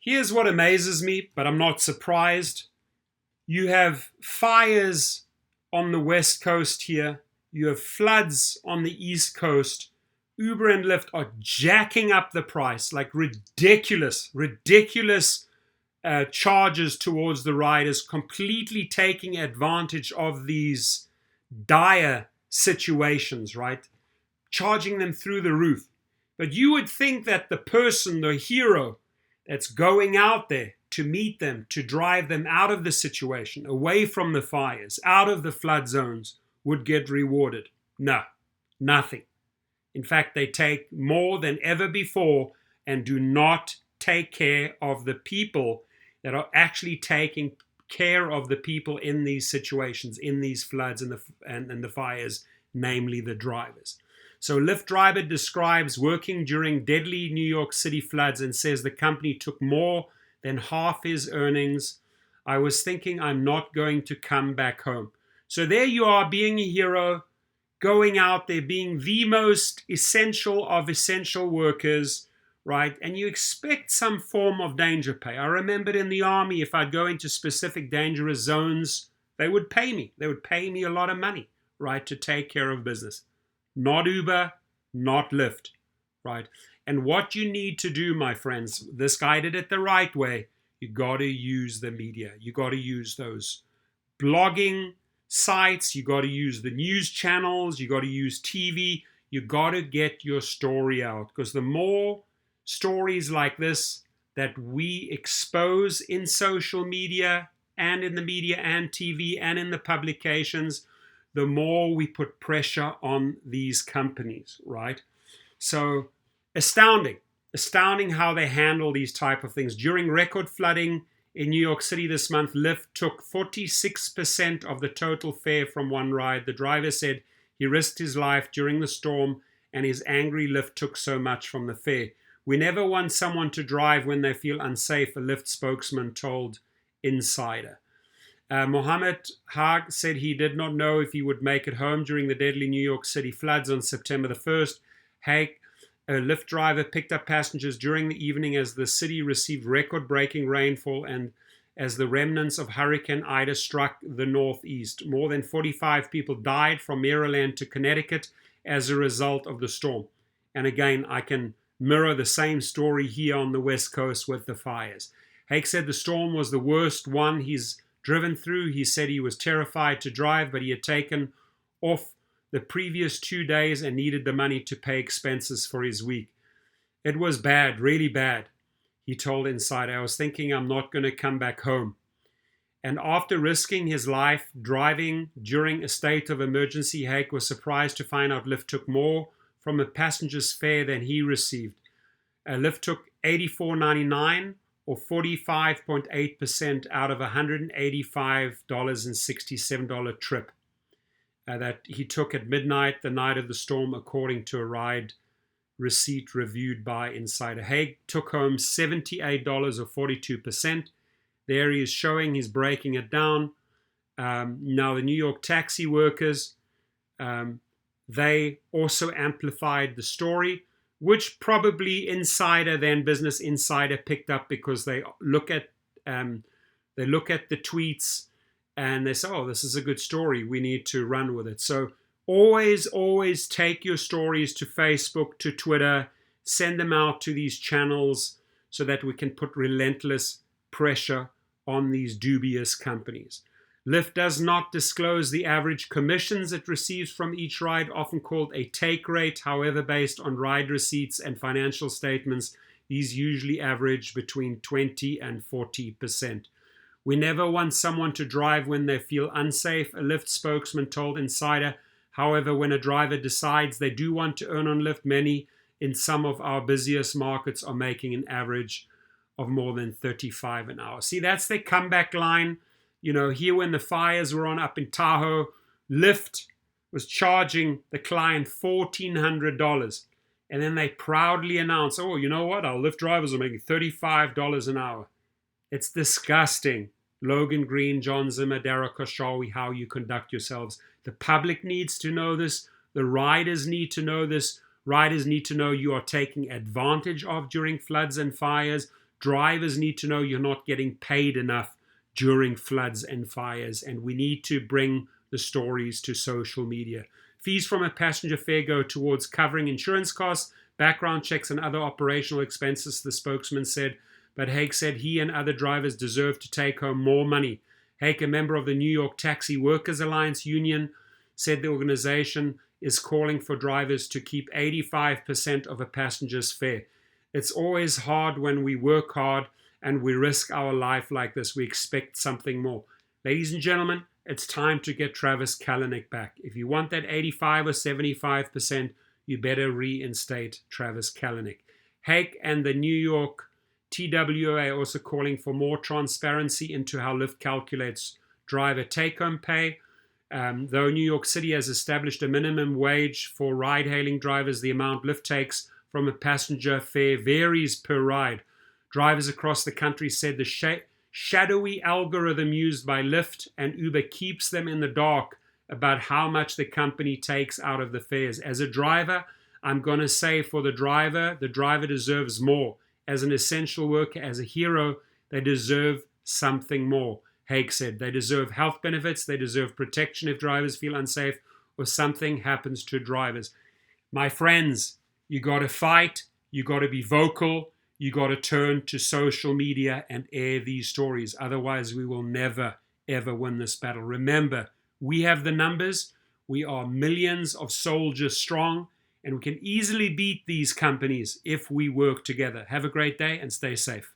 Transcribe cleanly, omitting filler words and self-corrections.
Here's what amazes me, but I'm not surprised. You have fires on the west coast here. You have floods on the east coast. Uber and Lyft are jacking up the price, like ridiculous charges towards the riders, completely taking advantage of these dire situations, right? Charging them through the roof. But you would think that the person, the hero that's going out there to meet them, to drive them out of the situation, away from the fires, out of the flood zones, would get rewarded. No, nothing. In fact, they take more than ever before and do not take care of the people that are actually taking care of the people in these situations, in these floods and the fires, namely the drivers. So Lyft driver describes working during deadly New York City floods and says the company took more than half his earnings. I was thinking I'm not going to come back home. So there you are, being a hero, going out there, being the most essential of essential workers, right? And you expect some form of danger pay. I remembered in the army, if I'd go into specific dangerous zones, they would pay me. They would pay me a lot of money, right, to take care of business. Not Uber, not Lyft, right? And what you need to do, my friends, this guy did it the right way. You got to use the media. You got to use those blogging sites. You got to use the news channels. You got to use TV. You got to get your story out, because the more stories like this that we expose in social media and in the media and TV and in the publications, the more we put pressure on these companies, right? So astounding how they handle these type of things. During record flooding in New York City this month, Lyft took 46% of the total fare from one ride. The driver said he risked his life during the storm and his angry Lyft took so much from the fare. We never want someone to drive when they feel unsafe, a Lyft spokesman told Insider. Mohammed Haag said he did not know if he would make it home during the deadly New York City floods on September the 1st. Haag, a Lyft driver, picked up passengers during the evening as the city received record-breaking rainfall and as the remnants of Hurricane Ida struck the Northeast. More than 45 people died from Maryland to Connecticut as a result of the storm. And again, I can mirror the same story here on the West Coast with the fires. Haag said the storm was the worst one he's driven through. He said he was terrified to drive, but he had taken off the previous 2 days and needed the money to pay expenses for his week. It was bad, really bad, he told Insider. I was thinking I'm not going to come back home. And after risking his life driving during a state of emergency, Haag was surprised to find out Lyft took more from a passenger's fare than he received. Lyft took $84.99 or 45.8% out of a $185.67 trip that he took at midnight the night of the storm, according to a ride receipt reviewed by Insider. Haag took home $78 or 42%. There he is showing he's breaking it down. Now the New York taxi workers, they also amplified the story, which probably Business Insider picked up, because they look at the tweets and they say, oh, this is a good story, we need to run with it. So always take your stories to Facebook, to Twitter, send them out to these channels so that we can put relentless pressure on these dubious companies. Lyft does not disclose the average commissions it receives from each ride, often called a take rate. However, based on ride receipts and financial statements, these usually average between 20 and 40%. We never want someone to drive when they feel unsafe, a Lyft spokesman told Insider. However, when a driver decides they do want to earn on Lyft, many in some of our busiest markets are making an average of more than $35 an hour. See, that's their comeback line. You know, here when the fires were on up in Tahoe, Lyft was charging the client $1,400. And then they proudly announced, oh, you know what? Our Lyft drivers are making $35 an hour. It's disgusting. Logan Green, John Zimmer, Dara Khoshawi, how you conduct yourselves. The public needs to know this. The riders need to know this. Riders need to know you are taking advantage of during floods and fires. Drivers need to know you're not getting paid enough during floods and fires, and we need to bring the stories to social media. Fees from a passenger fare go towards covering insurance costs, background checks, and other operational expenses, the spokesman said. But Hake said he and other drivers deserve to take home more money. Hake, a member of the New York Taxi Workers Alliance Union, said the organization is calling for drivers to keep 85% of a passenger's fare. It's always hard when we work hard and we risk our life like this. We expect something more. Ladies and gentlemen, it's time to get Travis Kalanick back. If you want that 85 or 75%, you better reinstate Travis Kalanick. Hake and the New York TWA are also calling for more transparency into how Lyft calculates driver take-home pay. Though New York City has established a minimum wage for ride-hailing drivers, the amount Lyft takes from a passenger fare varies per ride. Drivers across the country said the shadowy algorithm used by Lyft and Uber keeps them in the dark about how much the company takes out of the fares. As a driver, I'm going to say for the driver deserves more. As an essential worker, as a hero, they deserve something more. Hake said they deserve health benefits, they deserve protection if drivers feel unsafe or something happens to drivers. My friends, you got to fight, you got to be vocal, you got to turn to social media and air these stories. Otherwise, we will never, ever win this battle. Remember, we have the numbers. We are millions of soldiers strong, and we can easily beat these companies if we work together. Have a great day and stay safe.